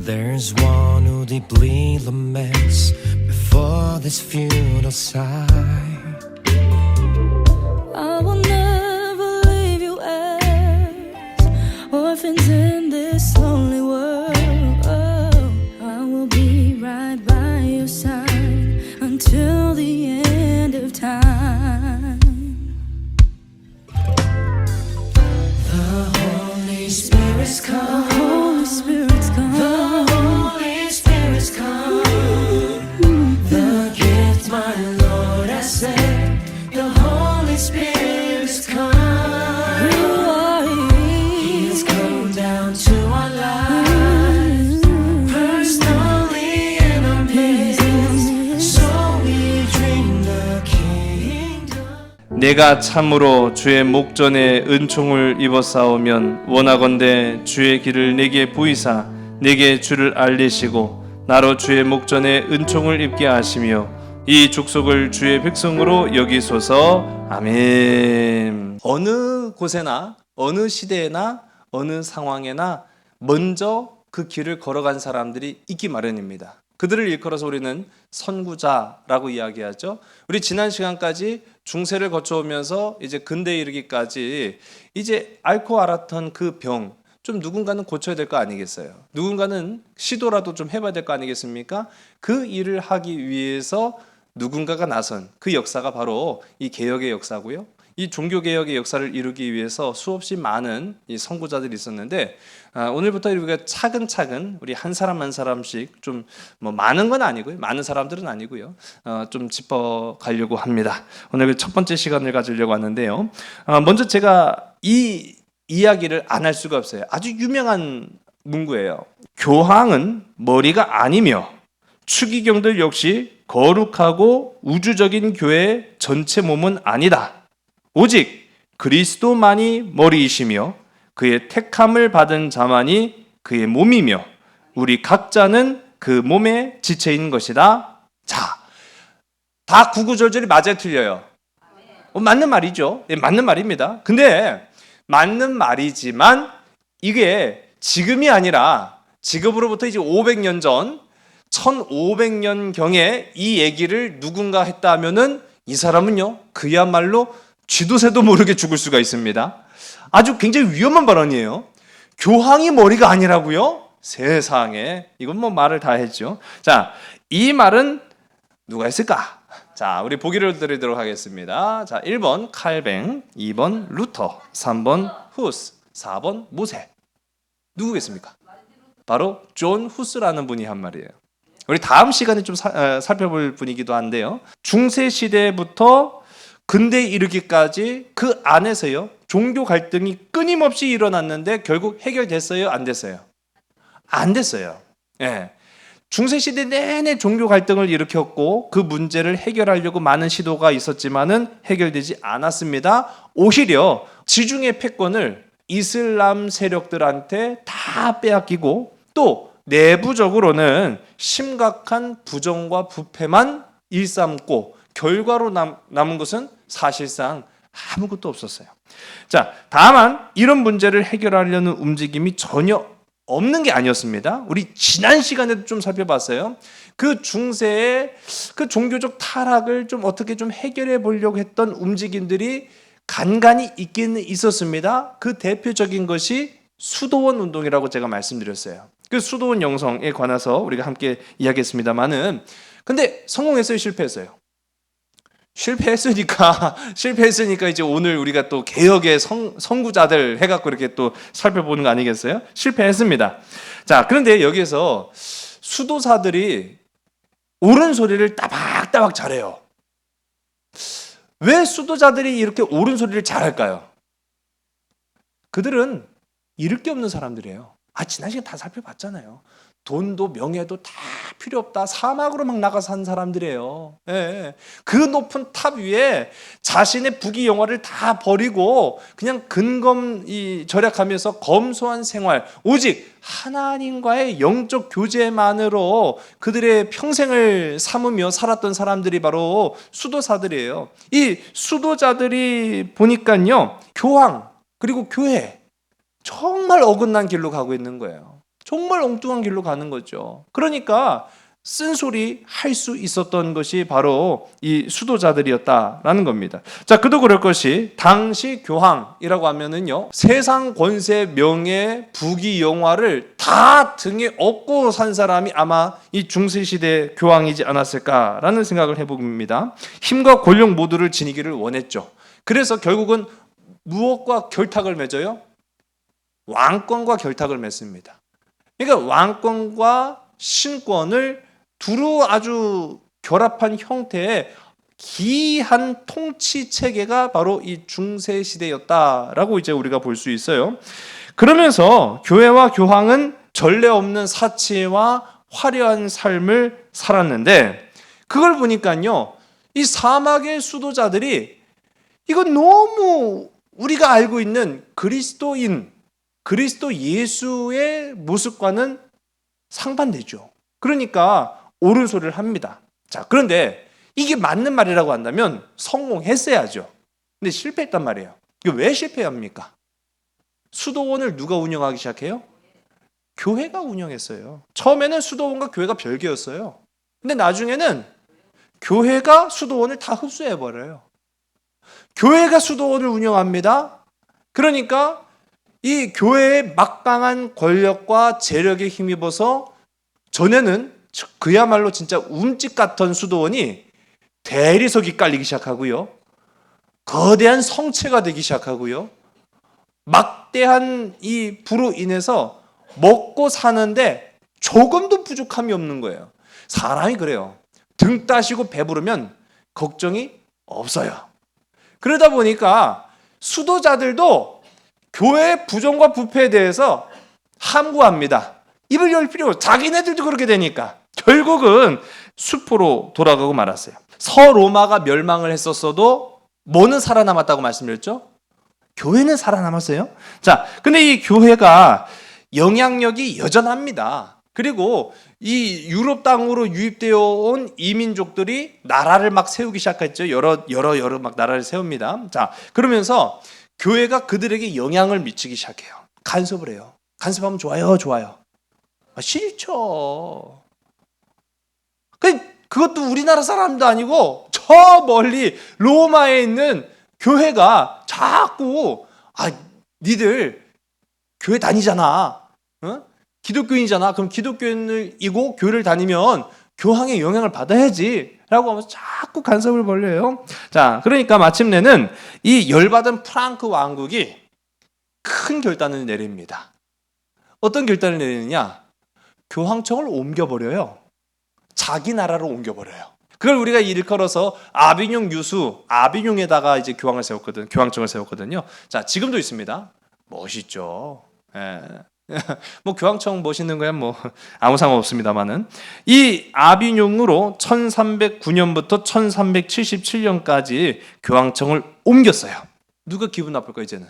There's one who deeply laments before this futile sigh. I will never leave you as orphans in this lonely world. Oh, I will be right by your side until the end of time. The Holy Spirit's come. The Holy Spirit's come. The Holy Spirit's come. The gift my Lord has sent. The Holy Spirit's come. He's come down to our lives, personally in our midst. So we dream the kingdom. 내가 참으로 주의 목전에 은총을 입었사오면 원하건대 주의 길을 내게 보이사 내게 주를 알리시고 나로 주의 목전에 은총을 입게 하시며 이 족속을 주의 백성으로 여기소서. 아멘. 어느 곳에나 어느 시대에나 어느 상황에나 먼저 그 길을 걸어간 사람들이 있기 마련입니다. 그들을 일컬어서 우리는 선구자라고 이야기하죠. 우리 지난 시간까지 중세를 거쳐오면서 이제 근대에 이르기까지 이제 앓고 앓았던 그 병, 좀 누군가는 고쳐야 될 거 아니겠어요? 누군가는 시도라도 좀 해봐야 될 거 아니겠습니까? 그 일을 하기 위해서 누군가가 나선 그 역사가 바로 이 개혁의 역사고요. 이 종교개혁의 역사를 이루기 위해서 수없이 많은 이 선구자들이 있었는데 오늘부터 우리가 차근차근 우리 한 사람 한 사람씩 좀 뭐 많은 건 아니고요. 많은 사람들은 아니고요. 좀 짚어가려고 합니다. 오늘 첫 번째 시간을 가지려고 하는데요. 먼저 제가 이 이야기를 안 할 수가 없어요. 아주 유명한 문구예요. 교황은 머리가 아니며 추기경들 역시 거룩하고 우주적인 교회의 전체 몸은 아니다. 오직 그리스도만이 머리이시며 그의 택함을 받은 자만이 그의 몸이며 우리 각자는 그 몸의 지체인 것이다. 자, 다 구구절절이 맞아요, 틀려요? 맞는 말이죠. 예, 맞는 말입니다. 근데 맞는 말이지만 이게 지금이 아니라 지금으로부터 이제 500년 전 1500년경에 이 얘기를 누군가 했다 하면은 이 사람은요 그야말로 쥐도 새도 모르게 죽을 수가 있습니다. 아주 굉장히 위험한 발언이에요. 교황이 머리가 아니라고요? 세상에, 이건 뭐 말을 다 했죠. 자, 이 말은 누가 했을까? 자, 우리 보기를 드리도록 하겠습니다. 자, 1번 칼뱅, 2번 루터, 3번 후스, 4번 모세. 누구겠습니까? 바로 존 후스라는 분이 한 말이에요. 우리 다음 시간에 좀 살펴볼 분이기도 한데요. 중세 시대부터 근대에 이르기까지 그 안에서요 종교 갈등이 끊임없이 일어났는데 결국 해결됐어요? 안 됐어요? 안 됐어요. 예. 중세 시대 내내 종교 갈등을 일으켰고 그 문제를 해결하려고 많은 시도가 있었지만은 해결되지 않았습니다. 오히려 지중해 패권을 이슬람 세력들한테 다 빼앗기고 또 내부적으로는 심각한 부정과 부패만 일삼고 결과로 남은 것은 사실상 아무것도 없었어요. 자, 다만 이런 문제를 해결하려는 움직임이 전혀 없는 게 아니었습니다. 우리 지난 시간에도 좀 살펴봤어요. 그 중세의 그 종교적 타락을 좀 어떻게 좀 해결해 보려고 했던 움직임들이 간간히 있기는 있었습니다. 그 대표적인 것이 수도원 운동이라고 제가 말씀드렸어요. 그 수도원 영성에 관해서 우리가 함께 이야기했습니다만은 근데 성공했어요, 실패했어요? 실패했으니까 이제 오늘 우리가 또 개혁의 선구자들 해갖고 이렇게 또 살펴보는 거 아니겠어요? 실패했습니다. 자, 그런데 여기에서 수도사들이 옳은 소리를 따박따박 잘해요. 왜 수도자들이 이렇게 옳은 소리를 잘할까요? 그들은 잃을 게 없는 사람들이에요. 지난 시간 다 살펴봤잖아요. 돈도 명예도 다 필요 없다. 사막으로 막 나가 산 사람들이에요. 예. 그 높은 탑 위에 자신의 부귀 영화를 다 버리고 그냥 절약하면서 검소한 생활, 오직 하나님과의 영적 교제만으로 그들의 평생을 삼으며 살았던 사람들이 바로 수도사들이에요. 이 수도자들이 보니까요, 교황 그리고 교회 정말 어긋난 길로 가고 있는 거예요. 정말 엉뚱한 길로 가는 거죠. 그러니까 쓴소리 할 수 있었던 것이 바로 이 수도자들이었다라는 겁니다. 자, 그도 그럴 것이 당시 교황이라고 하면은요, 세상 권세, 명예, 부귀, 영화를 다 등에 업고 산 사람이 아마 이 중세시대 교황이지 않았을까라는 생각을 해봅니다. 힘과 권력 모두를 지니기를 원했죠. 그래서 결국은 무엇과 결탁을 맺어요? 왕권과 결탁을 맺습니다. 그러니까 왕권과 신권을 두루 아주 결합한 형태의 기이한 통치 체계가 바로 이 중세 시대였다라고 이제 우리가 볼 수 있어요. 그러면서 교회와 교황은 전례 없는 사치와 화려한 삶을 살았는데, 그걸 보니까요, 이 사막의 수도자들이 이건 너무 우리가 알고 있는 그리스도인, 그리스도 예수의 모습과는 상반되죠. 그러니까 옳은 소리를 합니다. 자, 그런데 이게 맞는 말이라고 한다면 성공했어야죠. 근데 실패했단 말이에요. 이게 왜 실패합니까? 수도원을 누가 운영하기 시작해요? 교회가 운영했어요. 처음에는 수도원과 교회가 별개였어요. 근데 나중에는 교회가 수도원을 다 흡수해버려요. 교회가 수도원을 운영합니다. 그러니까 이 교회의 막강한 권력과 재력에 힘입어서 전에는 그야말로 진짜 움집 같던 수도원이 대리석이 깔리기 시작하고요. 거대한 성체가 되기 시작하고요. 막대한 이 부로 인해서 먹고 사는데 조금도 부족함이 없는 거예요. 사람이 그래요. 등 따시고 배부르면 걱정이 없어요. 그러다 보니까 수도자들도 교회의 부정과 부패에 대해서 함구합니다. 입을 열 필요 없어요. 자기네들도 그렇게 되니까. 결국은 수포로 돌아가고 말았어요. 서로마가 멸망을 했었어도 뭐는 살아남았다고 말씀드렸죠? 교회는 살아남았어요. 자, 근데 이 교회가 영향력이 여전합니다. 그리고 이 유럽 땅으로 유입되어 온 이민족들이 나라를 막 세우기 시작했죠. 여러 막 나라를 세웁니다. 자, 그러면서 교회가 그들에게 영향을 미치기 시작해요. 간섭을 해요. 간섭하면 좋아요, 좋아요. 싫죠. 그것도 우리나라 사람도 아니고 저 멀리 로마에 있는 교회가 자꾸 니들 교회 다니잖아. 어? 기독교인이잖아. 그럼 기독교인이고 교회를 다니면 교황의 영향을 받아야지 라고 하면서 자꾸 간섭을 벌려요. 자, 그러니까 마침내는 이 열받은 프랑크 왕국이 큰 결단을 내립니다. 어떤 결단을 내리느냐? 교황청을 옮겨버려요. 자기 나라로 옮겨버려요. 그걸 우리가 일컬어서 아비뇽 유수, 아비뇽에다가 이제 교황청을 세웠거든요. 자, 지금도 있습니다. 멋있죠. 예. 뭐 교황청 멋있는 거야 뭐 아무 상관없습니다만은, 이 아비뇽으로 1309년부터 1377년까지 교황청을 옮겼어요. 누가 기분 나쁠까 이제는?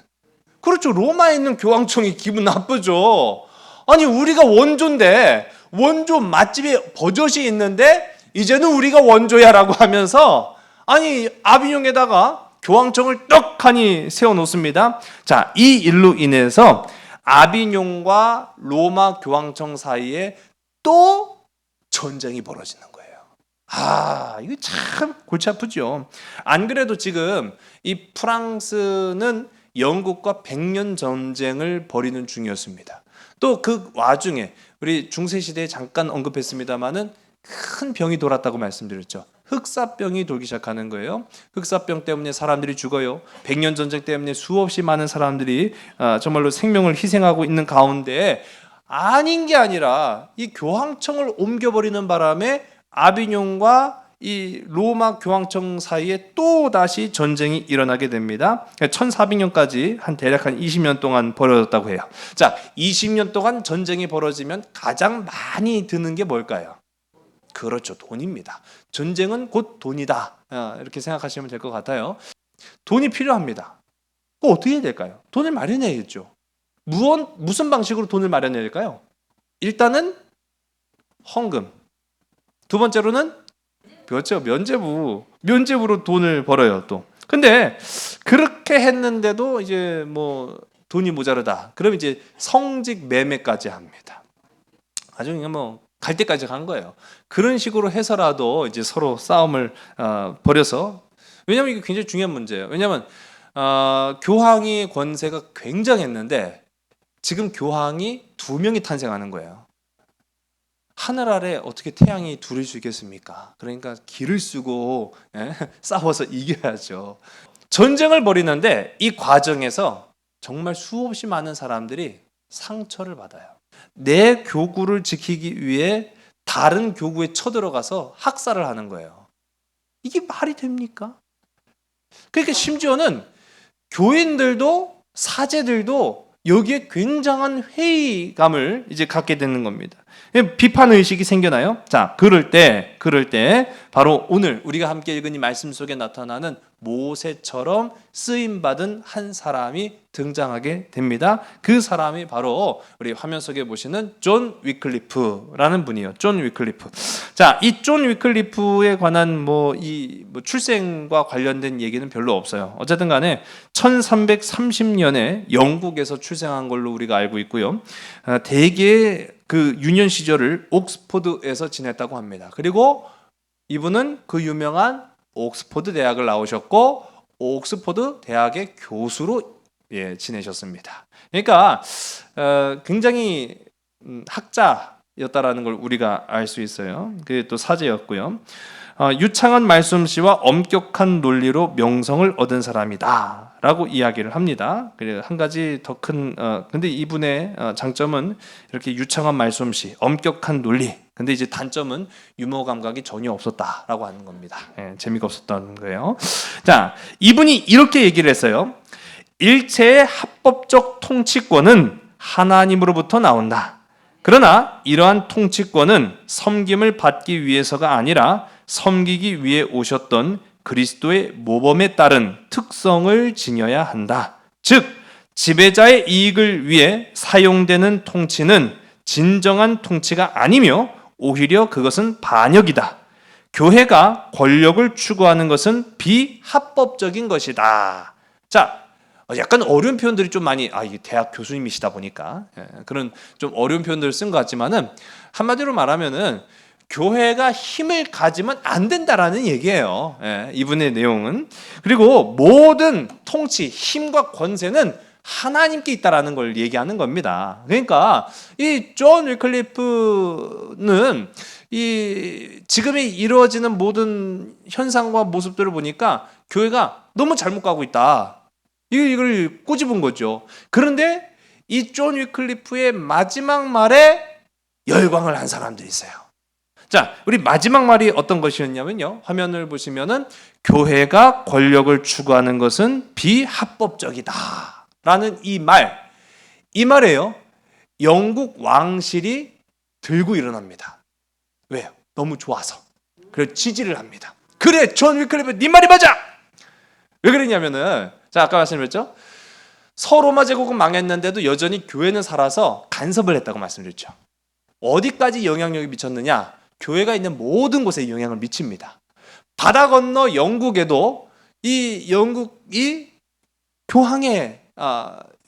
그렇죠. 로마에 있는 교황청이 기분 나쁘죠. 아니, 우리가 원조인데, 원조 맛집에 버젓이 있는데 이제는 우리가 원조야라고 하면서 아니 아비뇽에다가 교황청을 떡하니 세워놓습니다. 자, 이 일로 인해서 아비뇽과 로마 교황청 사이에 또 전쟁이 벌어지는 거예요. 이거 참 골치 아프죠. 안 그래도 지금 이 프랑스는 영국과 100년 전쟁을 벌이는 중이었습니다. 또 그 와중에 우리 중세시대에 잠깐 언급했습니다마는 큰 병이 돌았다고 말씀드렸죠. 흑사병이 돌기 시작하는 거예요. 흑사병 때문에 사람들이 죽어요. 100년 전쟁 때문에 수없이 많은 사람들이 정말로 생명을 희생하고 있는 가운데 아닌 게 아니라 이 교황청을 옮겨버리는 바람에 아비뇽과 이 로마 교황청 사이에 또 다시 전쟁이 일어나게 됩니다. 1400년까지 대략 한 20년 동안 벌어졌다고 해요. 자, 20년 동안 전쟁이 벌어지면 가장 많이 드는 게 뭘까요? 그렇죠, 돈입니다. 전쟁은 곧 돈이다. 이렇게 생각하시면 될 것 같아요. 돈이 필요합니다. 그거 어떻게 해야 될까요? 돈을 마련해야겠죠. 무슨 방식으로 돈을 마련해야 될까요? 일단은 헌금. 두 번째로는 그렇죠, 면제부로 돈을 벌어요 또. 근데 그렇게 했는데도 이제 뭐 돈이 모자르다. 그럼 이제 성직 매매까지 합니다. 아주 그냥 뭐 갈 때까지 간 거예요. 그런 식으로 해서라도 이제 서로 싸움을 벌여서, 왜냐하면 이게 굉장히 중요한 문제예요. 왜냐하면 교황의 권세가 굉장했는데 지금 교황이 2명이 탄생하는 거예요. 하늘 아래 어떻게 태양이 둘일 수 있겠습니까? 그러니까 기를 쓰고 싸워서 이겨야죠. 전쟁을 벌이는데 이 과정에서 정말 수없이 많은 사람들이 상처를 받아요. 내 교구를 지키기 위해 다른 교구에 쳐들어가서 학살을 하는 거예요. 이게 말이 됩니까? 그러니까 심지어는 교인들도 사제들도 여기에 굉장한 회의감을 이제 갖게 되는 겁니다. 비판 의식이 생겨나요. 자, 그럴 때 바로 오늘 우리가 함께 읽은 이 말씀 속에 나타나는 모세처럼 쓰임 받은 한 사람이 등장하게 됩니다. 그 사람이 바로 우리 화면 속에 보시는 존 위클리프라는 분이에요. 존 위클리프. 자, 이 존 위클리프에 관한 이 출생과 관련된 얘기는 별로 없어요. 어쨌든 간에 1330년에 영국에서 출생한 걸로 우리가 알고 있고요. 대개 그 유년 시절을 옥스포드에서 지냈다고 합니다. 그리고 이분은 그 유명한 옥스포드 대학을 나오셨고 옥스포드 대학의 교수로 지내셨습니다. 그러니까 굉장히 학자였다라는 걸 우리가 알 수 있어요. 그게 또 사제였고요. 유창한 말솜씨와 엄격한 논리로 명성을 얻은 사람이다라고 이야기를 합니다. 그리고 한 가지 더 큰 근데 이분의 장점은 이렇게 유창한 말솜씨, 엄격한 논리. 근데 이제 단점은 유머 감각이 전혀 없었다라고 하는 겁니다. 재미가 없었다는 거예요. 자, 이분이 이렇게 얘기를 했어요. 일체의 합법적 통치권은 하나님으로부터 나온다. 그러나 이러한 통치권은 섬김을 받기 위해서가 아니라 섬기기 위해 오셨던 그리스도의 모범에 따른 특성을 지녀야 한다. 즉, 지배자의 이익을 위해 사용되는 통치는 진정한 통치가 아니며 오히려 그것은 반역이다. 교회가 권력을 추구하는 것은 비합법적인 것이다. 자, 약간 어려운 표현들이 좀 많이 이게 대학 교수님이시다 보니까 그런 좀 어려운 표현들을 쓴 것 같지만은 한마디로 말하면은 교회가 힘을 가지면 안 된다라는 얘기예요. 이분의 내용은. 그리고 모든 통치, 힘과 권세는 하나님께 있다라는 걸 얘기하는 겁니다. 그러니까 이 존 위클리프는 이 지금이 이루어지는 모든 현상과 모습들을 보니까 교회가 너무 잘못 가고 있다. 이걸 꼬집은 거죠. 그런데 이 존 위클리프의 마지막 말에 열광을 한 사람들이 있어요. 자, 우리 마지막 말이 어떤 것이었냐면요. 화면을 보시면은 교회가 권력을 추구하는 것은 비합법적이다. 라는 이 말이에요. 영국 왕실이 들고 일어납니다. 왜요? 너무 좋아서. 그래서 지지를 합니다. 그래, 존 위클리프, 네 말이 맞아! 왜 그랬냐면은, 자, 아까 말씀드렸죠? 서로마 제국은 망했는데도 여전히 교회는 살아서 간섭을 했다고 말씀드렸죠. 어디까지 영향력이 미쳤느냐? 교회가 있는 모든 곳에 영향을 미칩니다. 바다 건너 영국에도 이 영국이 교황의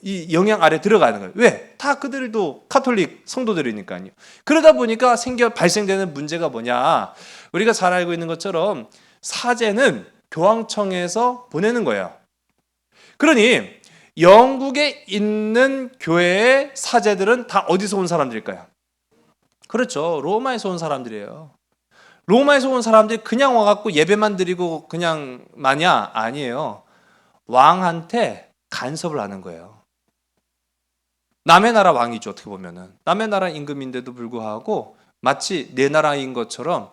이 영향 아래 들어가는 거예요. 왜? 다 그들도 카톨릭 성도들이니까요. 그러다 보니까 발생되는 문제가 뭐냐? 우리가 잘 알고 있는 것처럼 사제는 교황청에서 보내는 거예요. 그러니 영국에 있는 교회의 사제들은 다 어디서 온 사람들일까요? 그렇죠. 로마에서 온 사람들이에요. 로마에서 온 사람들이 그냥 와갖고 예배만 드리고 그냥 마냐? 아니에요. 왕한테 간섭을 하는 거예요. 남의 나라 왕이죠. 어떻게 보면은 남의 나라 임금인데도 불구하고 마치 내 나라인 것처럼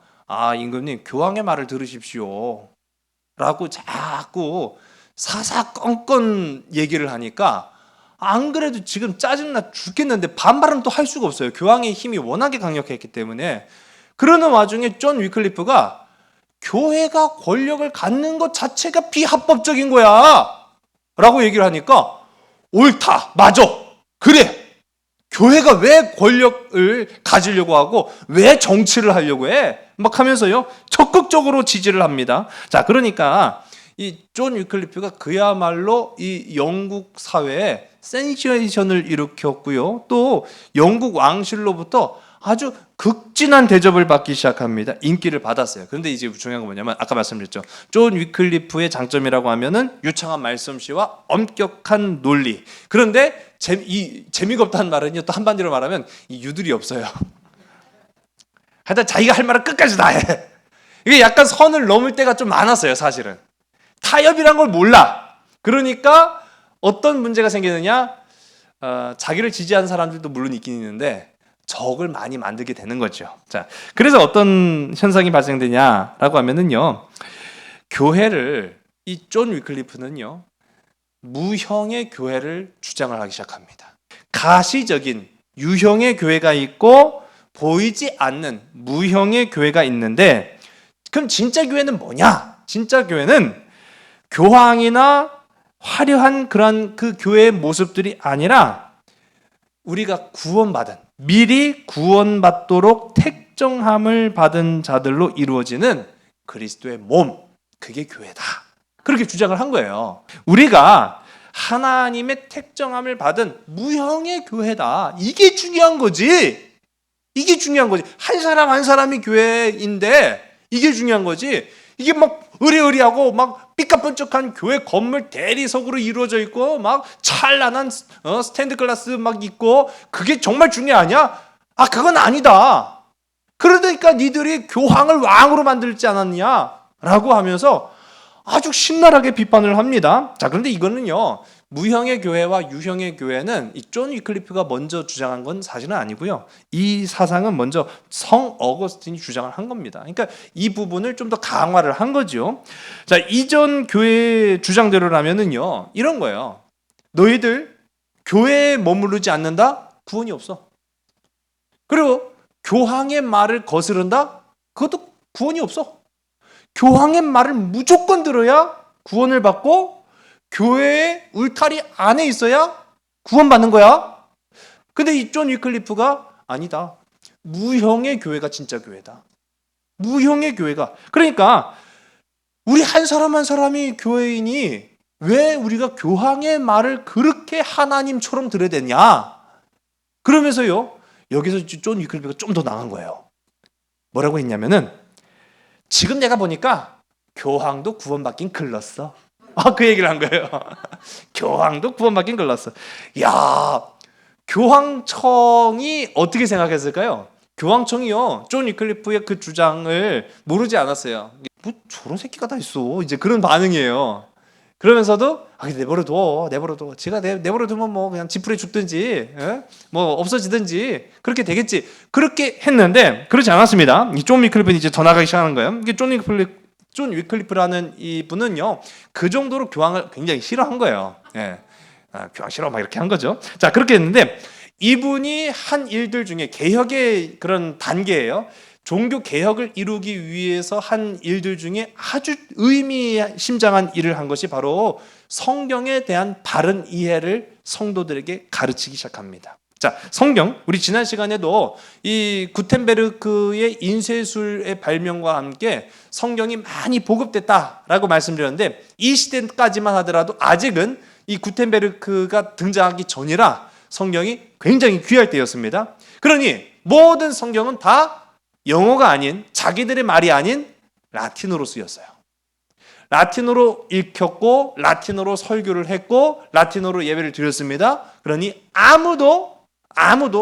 임금님 교황의 말을 들으십시오 라고 자꾸 사사건건 얘기를 하니까 안 그래도 지금 짜증나 죽겠는데 반발은 또 할 수가 없어요. 교황의 힘이 워낙에 강력했기 때문에. 그러는 와중에 존 위클리프가 교회가 권력을 갖는 것 자체가 비합법적인 거야 라고 얘기를 하니까 옳다, 맞아, 그래, 교회가 왜 권력을 가지려고 하고 왜 정치를 하려고 해? 막 하면서요 적극적으로 지지를 합니다. 자, 그러니까 이 존 위클리프가 그야말로 이 영국 사회에 센세이션을 일으켰고요. 또 영국 왕실로부터 아주 극진한 대접을 받기 시작합니다. 인기를 받았어요. 그런데 이제 중요한 건 뭐냐면 아까 말씀드렸죠. 존 위클리프의 장점이라고 하면은 유창한 말솜씨와 엄격한 논리. 그런데 재미가 없다는 말은요, 또 한마디로 말하면 이 유들이 없어요. 하여튼 자기가 할 말은 끝까지 다 해. 이게 약간 선을 넘을 때가 좀 많았어요, 사실은. 타협이란 걸 몰라. 그러니까 어떤 문제가 생기느냐? 자기를 지지하는 사람들도 물론 있긴 있는데 적을 많이 만들게 되는 거죠. 자, 그래서 어떤 현상이 발생되냐라고 하면은요, 교회를 이 존 위클리프는요, 무형의 교회를 주장을 하기 시작합니다. 가시적인 유형의 교회가 있고 보이지 않는 무형의 교회가 있는데, 그럼 진짜 교회는 뭐냐? 진짜 교회는 교황이나 화려한 그런 그 교회의 모습들이 아니라 우리가 구원받은, 미리 구원받도록 택정함을 받은 자들로 이루어지는 그리스도의 몸, 그게 교회다. 그렇게 주장을 한 거예요. 우리가 하나님의 택정함을 받은 무형의 교회다. 이게 중요한 거지. 이게 중요한 거지. 한 사람 한 사람이 교회인데 이게 중요한 거지. 이게 막 으리으리하고 막 삐까뻔쩍한 교회 건물 대리석으로 이루어져 있고 막 찬란한 스탠드 글라스 막 있고 그게 정말 중요하냐? 아, 그건 아니다. 그러니까 니들이 교황을 왕으로 만들지 않았냐라고 하면서 아주 신랄하게 비판을 합니다. 자, 그런데 이거는요, 무형의 교회와 유형의 교회는 이 존 위클리프가 먼저 주장한 건 사실은 아니고요. 이 사상은 먼저 성 어거스틴이 주장을 한 겁니다. 그러니까 이 부분을 좀 더 강화를 한 거죠. 자, 이전 교회 주장대로라면은요, 이런 거예요. 너희들 교회에 머무르지 않는다? 구원이 없어. 그리고 교황의 말을 거스른다? 그것도 구원이 없어. 교황의 말을 무조건 들어야 구원을 받고 교회의 울타리 안에 있어야 구원받는 거야. 근데 이 존 위클리프가 아니다. 무형의 교회가 진짜 교회다. 무형의 교회가. 그러니까 우리 한 사람 한 사람이 교회인이 왜 우리가 교황의 말을 그렇게 하나님처럼 들어야 되냐. 그러면서요, 여기서 존 위클리프가 좀 더 나간 거예요. 뭐라고 했냐면은, 지금 내가 보니까 교황도 구원받긴 글렀어. 그 얘기를 한 거예요. 교황도 구원받긴 글렀어. 야, 교황청이 어떻게 생각했을까요? 교황청이요, 존 위클리프의 그 주장을 모르지 않았어요. 뭐 저런 새끼가 다 있어. 이제 그런 반응이에요. 그러면서도 내버려둬. 지가 내버려두면 뭐 그냥 지푸레 죽든지, 뭐 없어지든지 그렇게 되겠지. 그렇게 했는데 그렇지 않았습니다. 이 존 위클리프는 이제 더 나가기 시작하는 거예요. 이게 존 위클리프라는 이 분은요, 그 정도로 교황을 굉장히 싫어한 거예요. 교황 싫어 막 이렇게 한 거죠. 자, 그렇게 했는데 이분이 한 일들 중에 개혁의 그런 단계예요. 종교 개혁을 이루기 위해서 한 일들 중에 아주 의미심장한 일을 한 것이 바로 성경에 대한 바른 이해를 성도들에게 가르치기 시작합니다. 자, 성경, 우리 지난 시간에도 이 구텐베르크의 인쇄술의 발명과 함께 성경이 많이 보급됐다라고 말씀드렸는데, 이 시대까지만 하더라도 아직은 이 구텐베르크가 등장하기 전이라 성경이 굉장히 귀할 때였습니다. 그러니 모든 성경은 다 영어가 아닌, 자기들의 말이 아닌 라틴어로 쓰였어요. 라틴어로 읽혔고 라틴어로 설교를 했고 라틴어로 예배를 드렸습니다. 그러니 아무도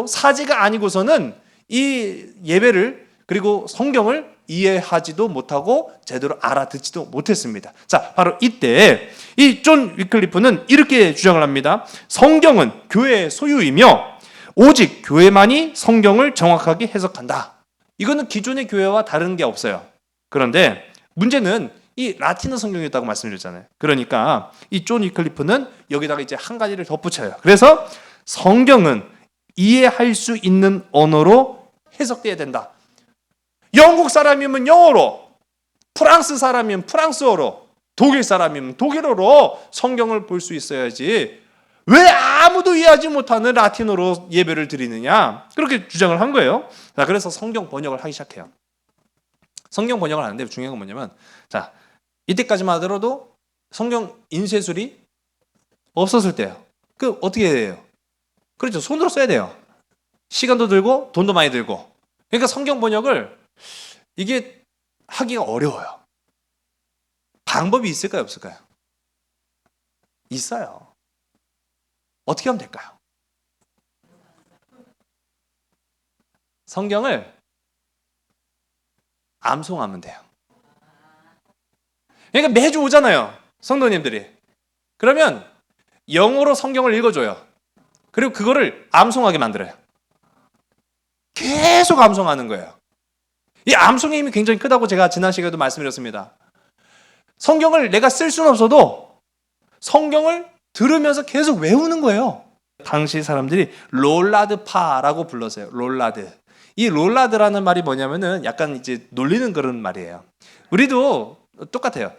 사제가 아니고서는 이 예배를, 그리고 성경을 이해하지도 못하고 제대로 알아듣지도 못했습니다. 자, 바로 이때 이 존 위클리프는 이렇게 주장을 합니다. 성경은 교회의 소유이며 오직 교회만이 성경을 정확하게 해석한다. 이거는 기존의 교회와 다른 게 없어요. 그런데 문제는 이 라틴어 성경이었다고 말씀드렸잖아요. 그러니까 이 존 위클리프는 여기다가 이제 한 가지를 덧붙여요. 그래서 성경은 이해할 수 있는 언어로 해석돼야 된다. 영국 사람이면 영어로, 프랑스 사람이면 프랑스어로, 독일 사람이면 독일어로 성경을 볼 수 있어야지 왜 아무도 이해하지 못하는 라틴어로 예배를 드리느냐, 그렇게 주장을 한 거예요. 자, 그래서 성경 번역을 하기 시작해요. 성경 번역을 하는데 중요한 건 뭐냐면, 자, 이때까지만 하더라도 성경 인쇄술이 없었을 때예요. 그 어떻게 해야 돼요? 그렇죠, 손으로 써야 돼요. 시간도 들고 돈도 많이 들고. 그러니까 성경 번역을 이게 하기가 어려워요. 방법이 있을까요, 없을까요? 있어요. 어떻게 하면 될까요? 성경을 암송하면 돼요. 그러니까 매주 오잖아요, 성도님들이. 그러면 영어로 성경을 읽어줘요. 그리고 그거를 암송하게 만들어요. 계속 암송하는 거예요. 이 암송의 힘이 굉장히 크다고 제가 지난 시간에도 말씀드렸습니다. 성경을 내가 쓸 수는 없어도 성경을 들으면서 계속 외우는 거예요. 당시 사람들이 롤라드파라고 불렀어요. 롤라드. 이 롤라드라는 말이 뭐냐면은 약간 이제 놀리는 그런 말이에요. 우리도 똑같아요.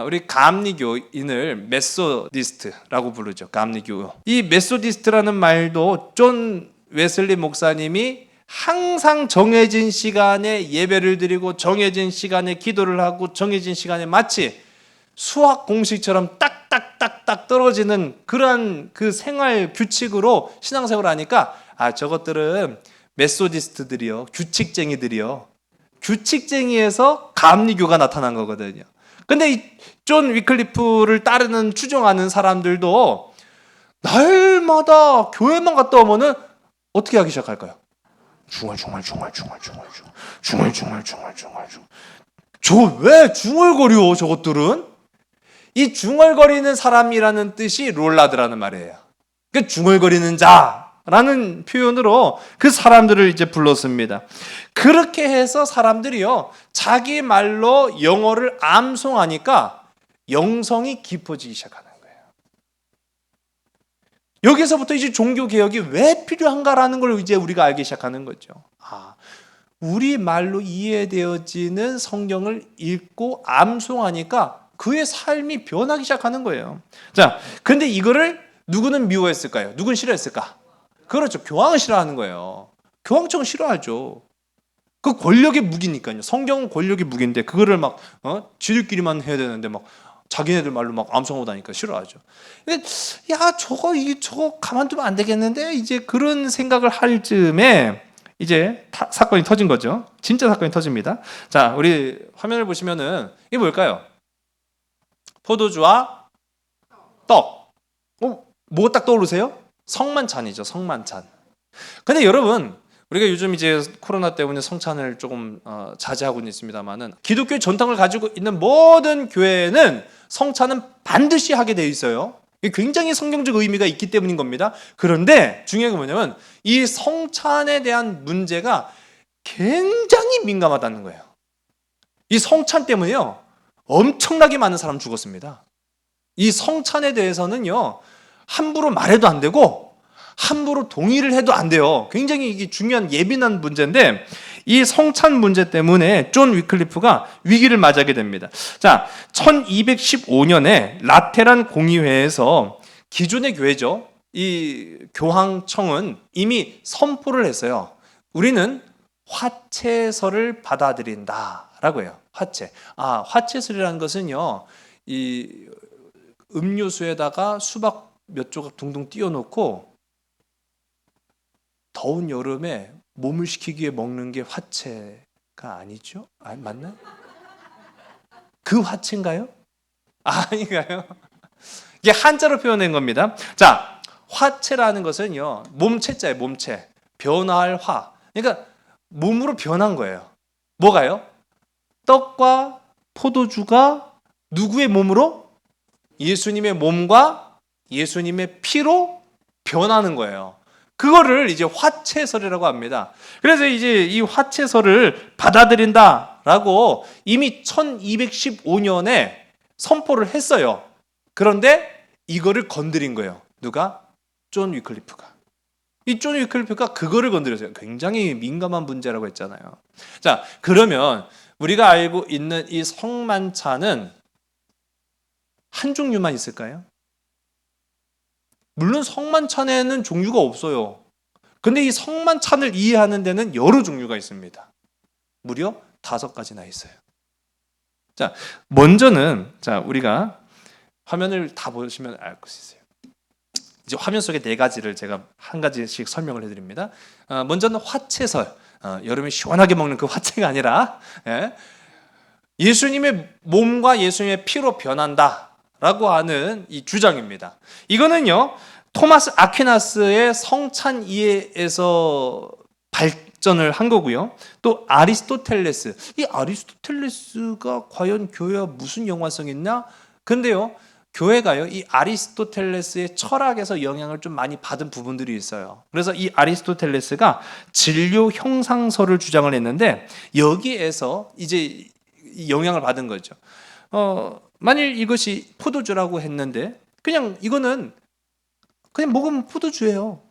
우리 감리교인을 메소디스트라고 부르죠. 감리교. 이 메소디스트라는 말도 존 웨슬리 목사님이 항상 정해진 시간에 예배를 드리고 정해진 시간에 기도를 하고 정해진 시간에 마치 수학 공식처럼 딱딱딱딱 떨어지는 그러한 그 생활 규칙으로 신앙생활을 하니까 저것들은 메소디스트들이요, 규칙쟁이들이요, 규칙쟁이에서 감리교가 나타난 거거든요. 근데 이 존 위클리프를 따르는 추종하는 사람들도 날마다 교회만 갔다 오면은 어떻게 하기 시작할까요? 중얼. 저 왜 중얼거려, 저것들은? 이 중얼거리는 사람이라는 뜻이 롤라드라는 말이에요. 그 중얼거리는 자라는 표현으로 그 사람들을 이제 불렀습니다. 그렇게 해서 사람들이요, 자기 말로 영어를 암송하니까 영성이 깊어지기 시작하는 거예요. 여기서부터 이제 종교 개혁이 왜 필요한가라는 걸 이제 우리가 알기 시작하는 거죠. 우리 말로 이해되어지는 성경을 읽고 암송하니까 그의 삶이 변하기 시작하는 거예요. 자, 근데 이거를 누구는 미워했을까요? 누구는 싫어했을까? 그렇죠. 교황은 싫어하는 거예요. 교황청은 싫어하죠. 그 권력의 무기니까요. 성경은 권력의 무기인데 그거를 막 지들끼리만 해야 되는데 막 자기네들 말로 막 암송하고 다니까 싫어하죠. 근데 저거 가만두면 안 되겠는데 이제 그런 생각을 할 즈음에 이제 사건이 터진 거죠. 진짜 사건이 터집니다. 자, 우리 화면을 보시면은 이게 뭘까요? 포도주와 떡. 뭐가 딱 떠오르세요? 성만찬이죠. 성만찬. 근데 여러분, 우리가 요즘 이제 코로나 때문에 성찬을 조금 자제하고는 있습니다만은 기독교의 전통을 가지고 있는 모든 교회는 성찬은 반드시 하게 되어 있어요. 이게 굉장히 성경적 의미가 있기 때문인 겁니다. 그런데 중요한 건 뭐냐면 이 성찬에 대한 문제가 굉장히 민감하다는 거예요. 이 성찬 때문에요, 엄청나게 많은 사람 죽었습니다. 이 성찬에 대해서는요, 함부로 말해도 안 되고 함부로 동의를 해도 안 돼요. 굉장히 이게 중요한 예민한 문제인데 이 성찬 문제 때문에 존 위클리프가 위기를 맞이하게 됩니다. 자, 1215년에 라테란 공의회에서 기존의 교회죠, 이 교황청은 이미 선포를 했어요. 우리는 화채설을 받아들인다라고 해요. 화채설이라는 것은요, 이 음료수에다가 수박 몇 조각 둥둥 띄워놓고 더운 여름에 몸을 식히기 위해 먹는 게 화채가 아니죠? 맞나요? 그 화채인가요? 아닌가요? 이게 한자로 표현된 겁니다. 자, 화채라는 것은요, 몸체자예요. 몸체. 변화할 화. 그러니까 몸으로 변한 거예요. 뭐가요? 떡과 포도주가 누구의 몸으로? 예수님의 몸과 예수님의 피로 변하는 거예요. 그거를 이제 화채설이라고 합니다. 그래서 이제 이 화채설을 받아들인다라고 이미 1215년에 선포를 했어요. 그런데 이거를 건드린 거예요. 누가? 존 위클리프가. 이 존 위클리프가 그거를 건드렸어요. 굉장히 민감한 문제라고 했잖아요. 자, 그러면 우리가 알고 있는 이 성만찬은 한 종류만 있을까요? 물론 성만찬에는 종류가 없어요. 근데 이 성만찬을 이해하는 데는 여러 종류가 있습니다. 무려 5가지나 있어요. 자, 먼저는 우리가 화면을 다 보시면 알 수 있어요. 이제 화면 속에 4가지를 제가 한 가지씩 설명을 해드립니다. 먼저는 화채설. 여름에 시원하게 먹는 그 화채가 아니라 예수님의 몸과 예수님의 피로 변한다라고 하는 이 주장입니다. 이거는요 토마스 아퀴나스의 성찬 이해에서 발전을 한 거고요. 또 아리스토텔레스, 이 아리스토텔레스가 과연 교회와 무슨 연관성이 있나? 근데요 교회가요 이 아리스토텔레스의 철학에서 영향을 좀 많이 받은 부분들이 있어요. 그래서 이 아리스토텔레스가 진료 형상설을 주장을 했는데 여기에서 이제 영향을 받은 거죠. 만일 이것이 포도주라고 했는데 그냥 이거는 그냥 먹으면 포도주예요.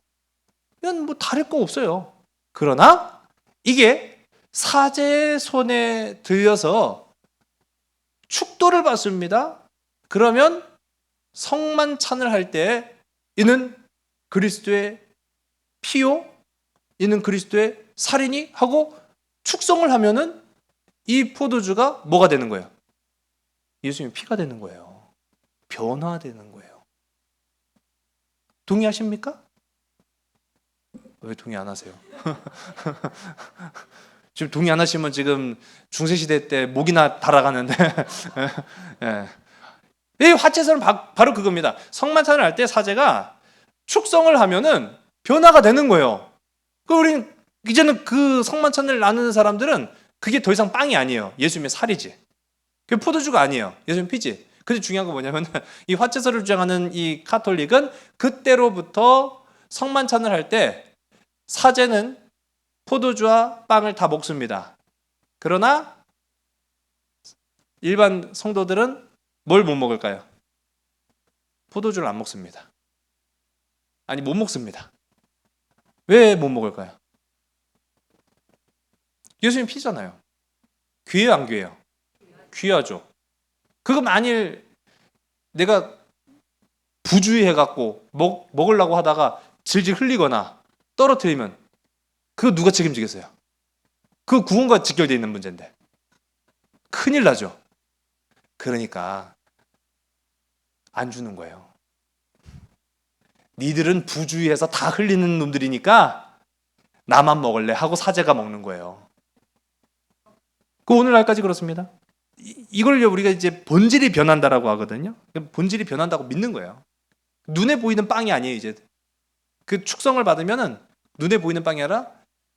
그냥 뭐 다를 거 없어요. 그러나 이게 사제의 손에 들려서 축도를 받습니다. 그러면 성만찬을 할 때 이는 그리스도의 피요, 이는 그리스도의 살이니 하고 축성을 하면은 이 포도주가 뭐가 되는 거예요? 예수님의 피가 되는 거예요. 변화되는 거예요. 동의하십니까? 왜 동의 안 하세요? 지금 동의 안 하시면 지금 중세시대 때 목이나 달아가는데 이 화채설은 바로 그겁니다. 성만찬을 할 때 사제가 축성을 하면은 변화가 되는 거예요. 우리는 이제는 그 성만찬을 나누는 사람들은 그게 더 이상 빵이 아니에요. 예수님의 살이지. 그 포도주가 아니에요. 예수님 피지. 근데 중요한 건 뭐냐면 이 화채설을 주장하는 이 카톨릭은 그때로부터 성만찬을 할 때 사제는 포도주와 빵을 다 먹습니다. 그러나 일반 성도들은 뭘 못 먹을까요? 포도주를 안 먹습니다. 아니 못 먹습니다. 왜 못 먹을까요? 예수님 피잖아요. 귀해요 안 귀해요? 귀하죠. 그거 만일 내가 부주의해갖고 먹으려고 하다가 질질 흘리거나 떨어뜨리면 그거 누가 책임지겠어요? 그 구원과 직결되어 있는 문제인데 큰일 나죠. 그러니까 안 주는 거예요. 니들은 부주의해서 다 흘리는 놈들이니까 나만 먹을래 하고 사제가 먹는 거예요. 그 오늘날까지 그렇습니다. 이걸 우리가 이제 본질이 변한다라고 하거든요. 본질이 변한다고 믿는 거예요. 눈에 보이는 빵이 아니에요. 이제 그 축성을 받으면은 눈에 보이는 빵이 아니라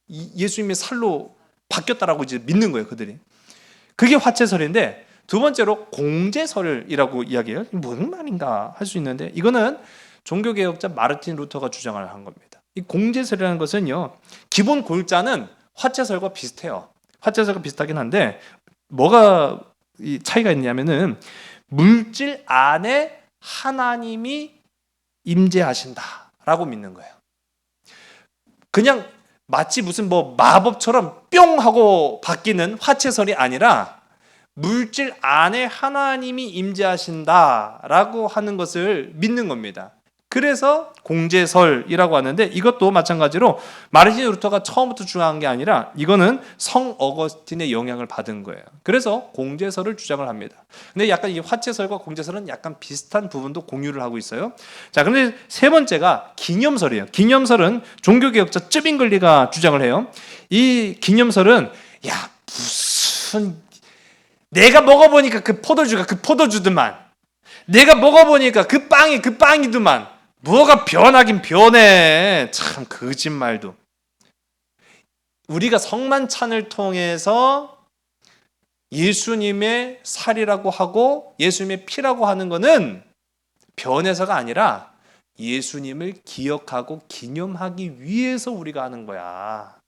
예수님의 살로 바뀌었다라고 이제 믿는 거예요. 그들이. 그게 화채설인데 두 번째로 공제설이라고 이야기해요. 무슨 말인가 할 수 있는데 이거는 종교개혁자 마르틴 루터가 주장을 한 겁니다. 이 공제설이라는 것은요 기본 골자는 화채설과 비슷해요. 화채설과 비슷하긴 한데 뭐가 이 차이가 있냐면은 물질 안에 하나님이 임재하신다라고 믿는 거예요. 그냥 마치 무슨 뭐 마법처럼 뿅 하고 바뀌는 화채설이 아니라 물질 안에 하나님이 임재하신다라고 하는 것을 믿는 겁니다. 그래서 공제설이라고 하는데 이것도 마찬가지로 마르틴 루터가 처음부터 주장한 게 아니라 이거는 성 어거스틴의 영향을 받은 거예요. 그래서 공제설을 주장을 합니다. 근데 약간 이 화채설과 공제설은 약간 비슷한 부분도 공유를 하고 있어요. 자, 그런데 세 번째가 기념설이에요. 기념설은 종교개혁자 쯔빙글리가 주장을 해요. 이 기념설은 야 무슨 내가 먹어보니까 그 포도주가 그 포도주더만 내가 먹어보니까 그 빵이 그 빵이더만 뭐가 변하긴 변해. 참 거짓말도. 우리가 성만찬을 통해서 예수님의 살이라고 하고 예수님의 피라고 하는 것은 변해서가 아니라 예수님을 기억하고 기념하기 위해서 우리가 하는 거야.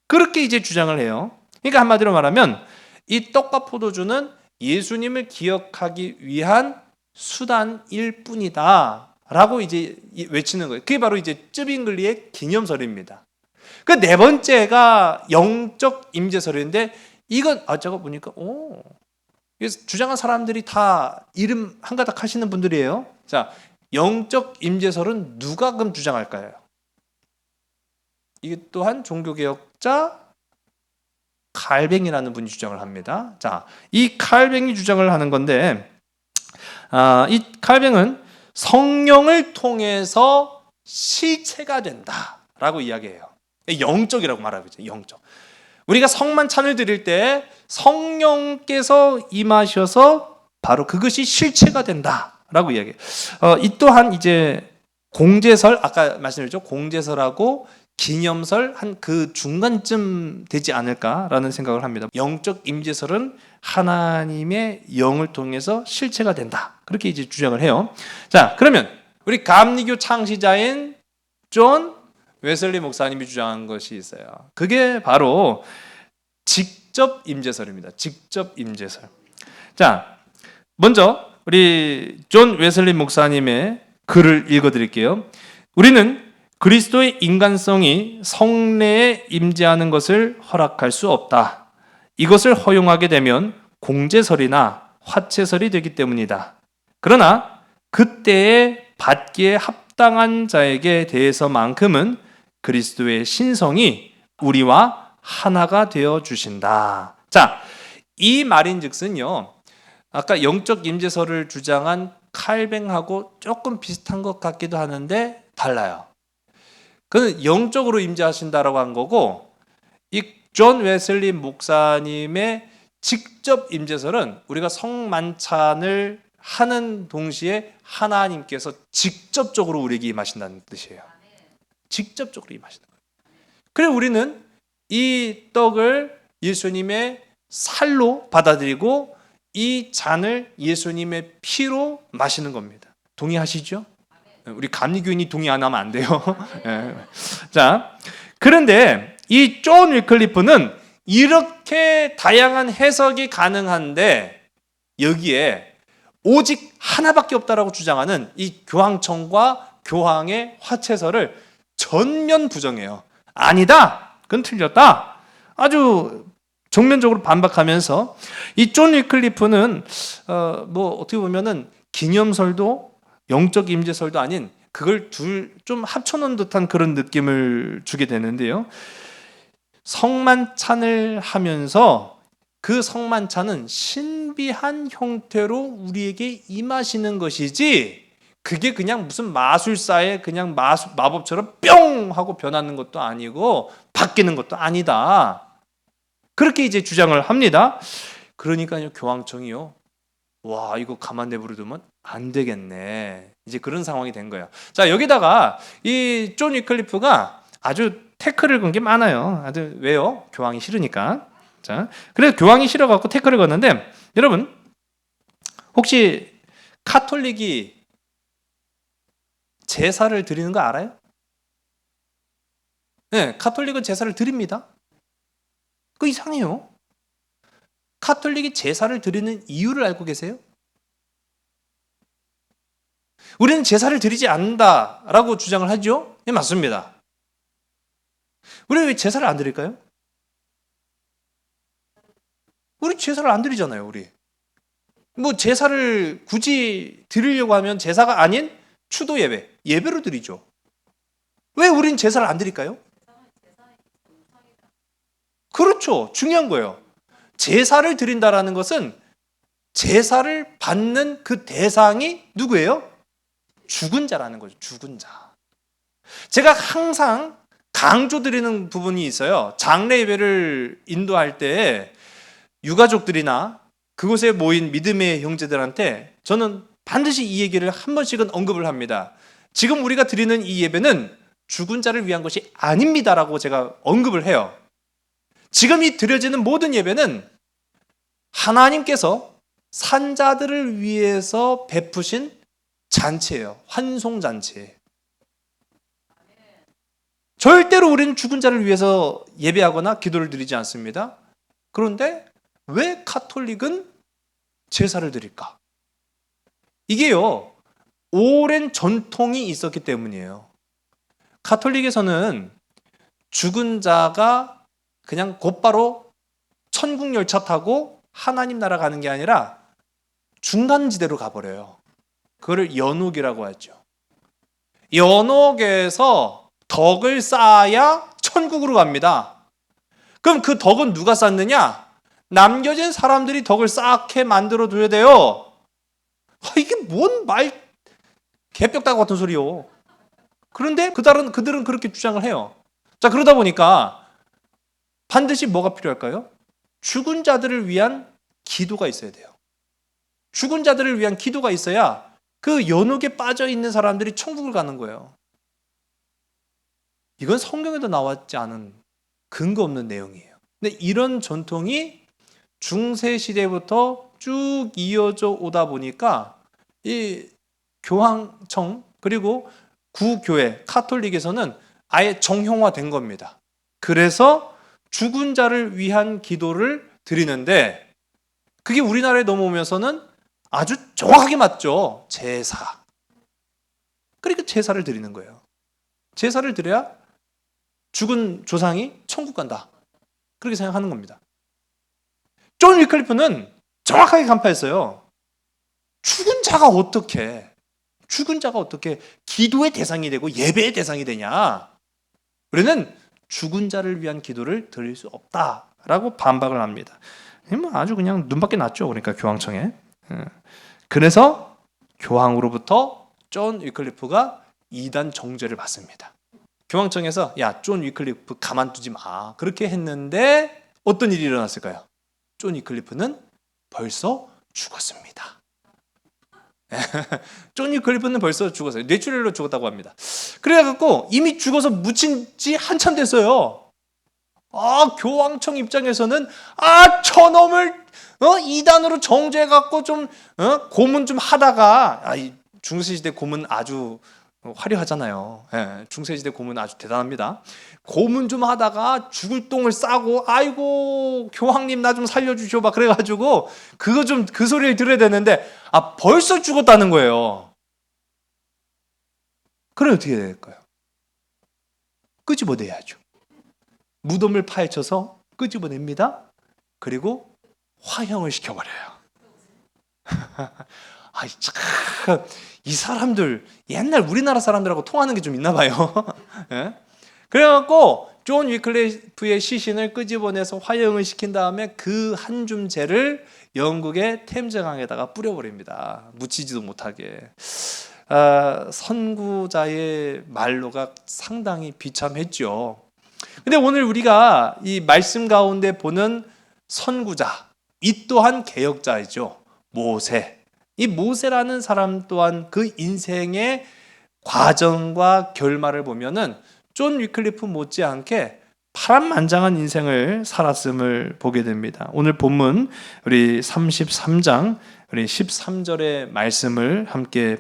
그렇게 이제 주장을 해요. 그러니까 한마디로 말하면 이 떡과 포도주는 예수님을 기억하기 위한 수단일 뿐이다 라고 이제 외치는 거예요. 그게 바로 이제 쯔빙글리의 기념설입니다. 그 네 번째가 영적 임재설인데 이건 제가 보니까 주장한 사람들이 다 이름 한가닥 하시는 분들이에요. 자, 영적 임재설은 누가 그럼 주장할까요? 이게 또한 종교개혁자 칼뱅이라는 분이 주장을 합니다. 자, 이 칼뱅이 주장을 하는 건데, 이 칼뱅은 성령을 통해서 실체가 된다라고 이야기해요. 영적이라고 말하고 있죠. 영적. 우리가 성만찬을 드릴 때 성령께서 임하셔서 바로 그것이 실체가 된다라고 이야기해요. 이 또한 이제 공제설, 아까 말씀드렸죠. 공제설하고 기념설 한 그 중간쯤 되지 않을까라는 생각을 합니다. 영적 임재설은 하나님의 영을 통해서 실체가 된다. 그렇게 이제 주장을 해요. 자, 그러면 우리 감리교 창시자인 존 웨슬리 목사님이 주장한 것이 있어요. 그게 바로 직접 임재설입니다. 직접 임재설. 자, 먼저 우리 존 웨슬리 목사님의 글을 읽어드릴게요. 우리는 그리스도의 인간성이 성례에 임재하는 것을 허락할 수 없다. 이것을 허용하게 되면 공제설이나 화채설이 되기 때문이다. 그러나 그때에 받기에 합당한 자에게 대해서만큼은 그리스도의 신성이 우리와 하나가 되어 주신다. 자, 이 말인즉슨요. 아까 영적 임재설을 주장한 칼뱅하고 조금 비슷한 것 같기도 하는데 달라요. 그는 영적으로 임재하신다라고 한 거고, 이 존 웨슬리 목사님의 직접 임재설은 우리가 성만찬을 하는 동시에 하나님께서 직접적으로 우리에게 임하신다는 뜻이에요. 직접적으로 임하신다. 그래서 우리는 이 떡을 예수님의 살로 받아들이고 이 잔을 예수님의 피로 마시는 겁니다. 동의하시죠? 우리 감리교인이 동의 안 하면 안 돼요. 자, 그런데 이 존 위클리프는 이렇게 다양한 해석이 가능한데 여기에 오직 하나밖에 없다라고 주장하는 이 교황청과 교황의 화채설을 전면 부정해요. 아니다. 그건 틀렸다. 아주 정면적으로 반박하면서 이 존 위클리프는 뭐 어떻게 보면은 기념설도 영적 임재설도 아닌 그걸 둘 좀 합쳐놓은 듯한 그런 느낌을 주게 되는데요. 성만찬을 하면서 그 성만찬은 신비한 형태로 우리에게 임하시는 것이지 그게 그냥 무슨 마술사의 그냥 마법처럼 뿅 하고 변하는 것도 아니고 바뀌는 것도 아니다. 그렇게 이제 주장을 합니다. 그러니까요, 교황청이요. 와, 이거 가만 내버려두면 안 되겠네. 이제 그런 상황이 된 거예요. 자, 여기다가 이 존 위클리프가 아주 태클을 건 게 많아요. 아주 왜요? 교황이 싫으니까. 자, 그래서 교황이 싫어갖고 태클을 걷는데 여러분 혹시 카톨릭이 제사를 드리는 거 알아요? 네, 카톨릭은 제사를 드립니다. 그거 이상해요. 카톨릭이 제사를 드리는 이유를 알고 계세요? 우리는 제사를 드리지 않는다라고 주장을 하죠? 네, 맞습니다. 우리 왜 제사를 안 드릴까요? 우리 제사를 안 드리잖아요, 우리. 뭐 제사를 굳이 드리려고 하면 제사가 아닌 추도 예배로 드리죠. 왜 우린 제사를 안 드릴까요? 그렇죠. 중요한 거예요. 제사를 드린다라는 것은 제사를 받는 그 대상이 누구예요? 죽은 자라는 거죠. 죽은 자. 제가 항상 강조드리는 부분이 있어요. 장례 예배를 인도할 때 유가족들이나 그곳에 모인 믿음의 형제들한테 저는 반드시 이 얘기를 한 번씩은 언급을 합니다. 지금 우리가 드리는 이 예배는 죽은 자를 위한 것이 아닙니다라고 제가 언급을 해요. 지금 이 드려지는 모든 예배는 하나님께서 산자들을 위해서 베푸신 잔치예요. 환송잔치. 절대로 우리는 죽은 자를 위해서 예배하거나 기도를 드리지 않습니다. 그런데 왜 카톨릭은 제사를 드릴까? 이게요, 오랜 전통이 있었기 때문이에요. 카톨릭에서는 죽은 자가 그냥 곧바로 천국 열차 타고 하나님 나라 가는 게 아니라 중간지대로 가버려요. 그걸 연옥이라고 하죠. 연옥에서 덕을 쌓아야 천국으로 갑니다. 그럼 그 덕은 누가 쌓느냐? 남겨진 사람들이 덕을 쌓게 만들어줘야 돼요. 이게 뭔 개벽다구 같은 소리요. 그런데 그들은 그렇게 주장을 해요. 자, 그러다 보니까 반드시 뭐가 필요할까요? 죽은 자들을 위한 기도가 있어야 돼요. 죽은 자들을 위한 기도가 있어야 그 연옥에 빠져 있는 사람들이 천국을 가는 거예요. 이건 성경에도 나왔지 않은 근거 없는 내용이에요. 근데 이런 전통이 중세 시대부터 쭉 이어져 오다 보니까 이 교황청 그리고 구교회 카톨릭에서는 아예 정형화된 겁니다. 그래서 죽은 자를 위한 기도를 드리는데 그게 우리나라에 넘어오면서는 아주 정확하게 맞죠. 제사. 그러니까 제사를 드리는 거예요. 제사를 드려야 죽은 조상이 천국 간다. 그렇게 생각하는 겁니다. 존 위클리프는 정확하게 간파했어요. 죽은 자가 어떻게 기도의 대상이 되고 예배의 대상이 되냐? 우리는 죽은 자를 위한 기도를 드릴 수 없다라고 반박을 합니다. 아주 그냥 눈밖에 났죠. 그러니까 교황청에. 그래서 교황으로부터 존 위클리프가 이단 정죄를 받습니다. 교황청에서 야, 존 위클리프 가만두지 마. 그렇게 했는데 어떤 일이 일어났을까요? 존 위클리프는 벌써 죽었습니다. 존 위클리프는 벌써 죽었어요. 뇌출혈로 죽었다고 합니다. 그래갖고 이미 죽어서 묻힌 지 한참 됐어요. 교황청 입장에서는 저놈을 이단으로 정죄해갖고 좀 고문 좀 하다가 중세시대 고문 아주 화려하잖아요. 중세시대 고문 아주 대단합니다. 고문 좀 하다가 죽을 똥을 싸고 아이고 교황님 나 좀 살려주시오 막 그래가지고 그거 좀 그 소리를 들어야 되는데 벌써 죽었다는 거예요. 그럼 어떻게 해야 될까요? 끄집어내야죠. 무덤을 파헤쳐서 끄집어냅니다. 그리고 화형을 시켜버려요. 참, 이 사람들 옛날 우리나라 사람들하고 통하는 게 좀 있나 봐요. 예? 그래갖고 존 위클리프의 시신을 끄집어내서 화형을 시킨 다음에 그 한 줌째를 영국의 템즈강에다가 뿌려버립니다. 묻히지도 못하게. 선구자의 말로가 상당히 비참했죠. 근데 오늘 우리가 이 말씀 가운데 보는 선구자, 이 또한 개혁자이죠. 모세. 이 모세라는 사람 또한 그 인생의 과정과 결말을 보면은 존 위클리프 못지않게 파란만장한 인생을 살았음을 보게 됩니다. 오늘 본문 우리 33장 우리 13절의 말씀을 함께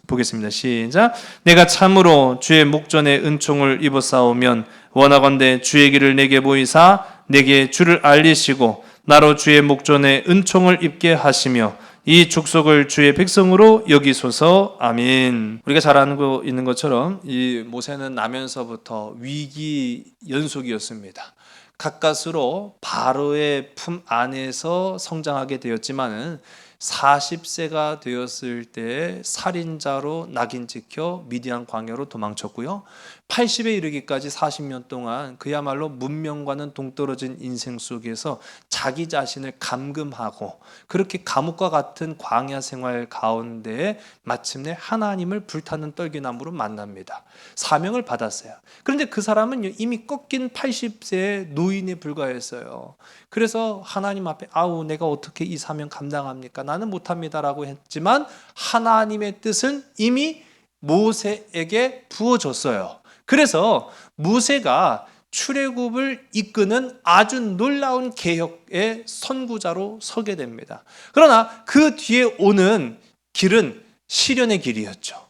보겠습니다. 시작. 내가 참으로 주의 목전에 은총을 입었사오면 원하건대 주의 길을 내게 보이사 내게 주를 알리시고 나로 주의 목전에 은총을 입게 하시며 이 족속을 주의 백성으로 여기소서. 아멘. 우리가 잘 알고 있는 것처럼 이 모세는 나면서부터 위기 연속이었습니다. 가까스로 바로의 품 안에서 성장하게 되었지만은 40세가 되었을 때 살인자로 낙인 찍혀 미디안 광야로 도망쳤고요. 80에 이르기까지 40년 동안 그야말로 문명과는 동떨어진 인생 속에서 자기 자신을 감금하고 그렇게 감옥과 같은 광야 생활 가운데 마침내 하나님을 불타는 떨기나무로 만납니다. 사명을 받았어요. 그런데 그 사람은 이미 꺾인 80세의 노인에 불과했어요. 그래서 하나님 앞에 내가 어떻게 이 사명 감당합니까? 나는 못합니다라고 했지만 하나님의 뜻은 이미 모세에게 부어졌어요. 그래서 모세가 출애굽을 이끄는 아주 놀라운 개혁의 선구자로 서게 됩니다. 그러나 그 뒤에 오는 길은 시련의 길이었죠.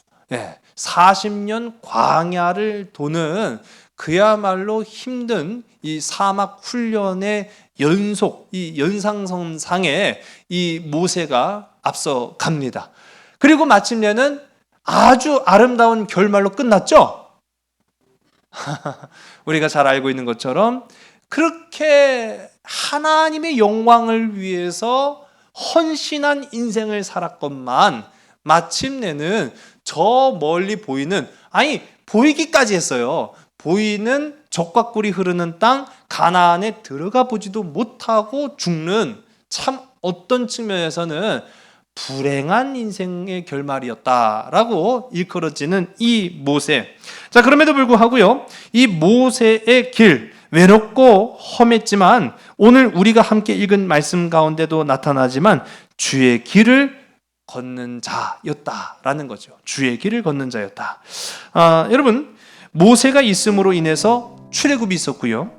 40년 광야를 도는 그야말로 힘든 이 사막 훈련의 연속, 이 연상선상에 이 모세가 앞서 갑니다. 그리고 마침내는 아주 아름다운 결말로 끝났죠. 우리가 잘 알고 있는 것처럼 그렇게 하나님의 영광을 위해서 헌신한 인생을 살았건만 마침내는 저 멀리 보이는, 보이기까지 했어요. 보이는 적과 꿀이 흐르는 땅 가나안에 들어가 보지도 못하고 죽는, 참 어떤 측면에서는 불행한 인생의 결말이었다라고 일컬어지는 이 모세. 자, 그럼에도 불구하고요, 이 모세의 길, 외롭고 험했지만 오늘 우리가 함께 읽은 말씀 가운데도 나타나지만 주의 길을 걷는 자였다라는 거죠. 주의 길을 걷는 자였다. 여러분, 모세가 있음으로 인해서 출애굽이 있었고요,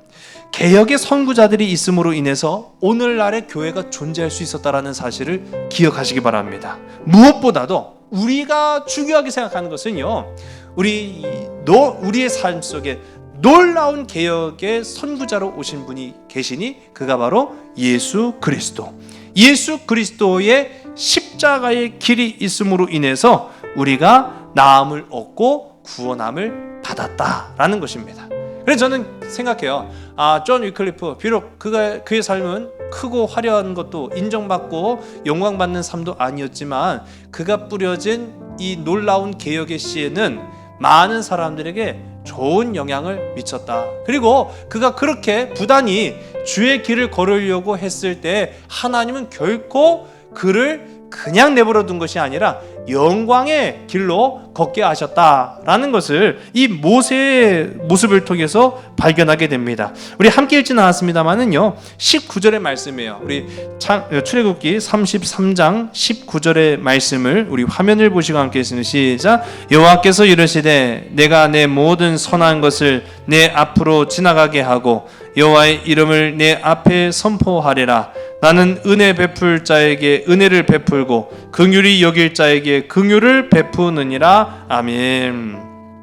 개혁의 선구자들이 있음으로 인해서 오늘날의 교회가 존재할 수 있었다라는 사실을 기억하시기 바랍니다. 무엇보다도 우리가 중요하게 생각하는 것은요, 우리의 삶 속에 놀라운 개혁의 선구자로 오신 분이 계시니 그가 바로 예수 그리스도. 예수 그리스도의 십자가의 길이 있음으로 인해서 우리가 나음을 얻고 구원함을 받았다라는 것입니다. 그래서 저는 생각해요. 존 위클리프, 비록 그의 삶은 크고 화려한 것도 인정받고 영광받는 삶도 아니었지만 그가 뿌려진 이 놀라운 개혁의 씨에는 많은 사람들에게 좋은 영향을 미쳤다. 그리고 그가 그렇게 부단히 주의 길을 걸으려고 했을 때 하나님은 결코 그를 그냥 내버려 둔 것이 아니라 영광의 길로 걷게 하셨다라는 것을 이 모세의 모습을 통해서 발견하게 됩니다. 우리 함께 읽지는 않았습니다만은요, 19절의 말씀이에요. 우리 출애굽기 33장 19절의 말씀을 우리 화면을 보시고 함께 읽습니다. 시작. 여호와께서 이르시되 내가 내 모든 선한 것을 내 앞으로 지나가게 하고 여호와의 이름을 내 앞에 선포하리라. 나는 은혜 베풀 자에게 은혜를 베풀고 긍휼히 여길 자에게 긍휼을 베푸느니라. 아멘.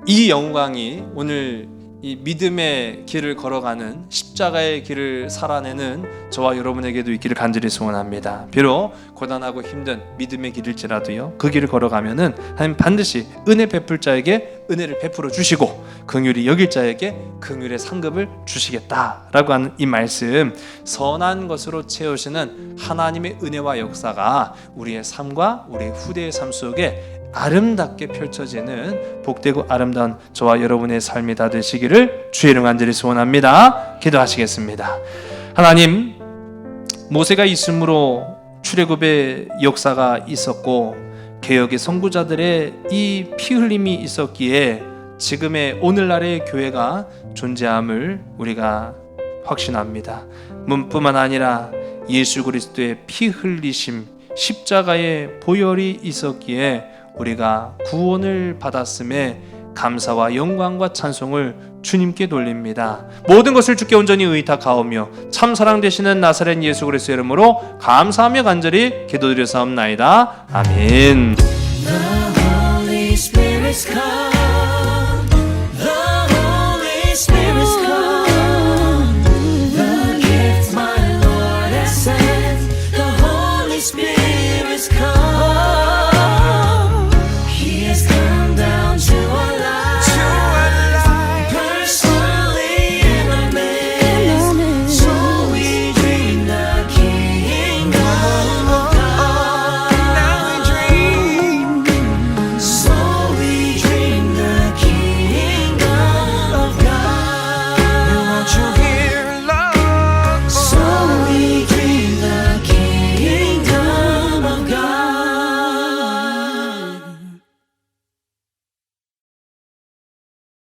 이 영광이 오늘 이 믿음의 길을 걸어가는 십자가의 길을 살아내는 저와 여러분에게도 있기를 간절히 소원합니다. 비록 고단하고 힘든 믿음의 길일지라도요, 그 길을 걸어가면은 하나님 반드시 은혜 베풀 자에게 은혜를 베풀어 주시고 긍휼히 여길 자에게 긍휼의 상급을 주시겠다라고 하는 이 말씀, 선한 것으로 채우시는 하나님의 은혜와 역사가 우리의 삶과 우리의 후대의 삶 속에 아름답게 펼쳐지는 복되고 아름다운 저와 여러분의 삶이 다 되시기를 주의 이름 간절히 소원합니다. 기도하시겠습니다. 하나님, 모세가 있음으로 출애굽의 역사가 있었고 개혁의 선구자들의 이 피 흘림이 있었기에 지금의 오늘날의 교회가 존재함을 우리가 확신합니다. 뿐만 아니라 예수 그리스도의 피 흘리심, 십자가의 보혈이 있었기에 우리가 구원을 받았음에 감사와 영광과 찬송을 주님께 돌립니다. 모든 것을 주께 온전히 의탁하오며 참 사랑 되시는 나사렛 예수 그리스도의 이름으로 감사하며 간절히 기도드렸사옵나이다. 아멘. The Holy Spirit's come.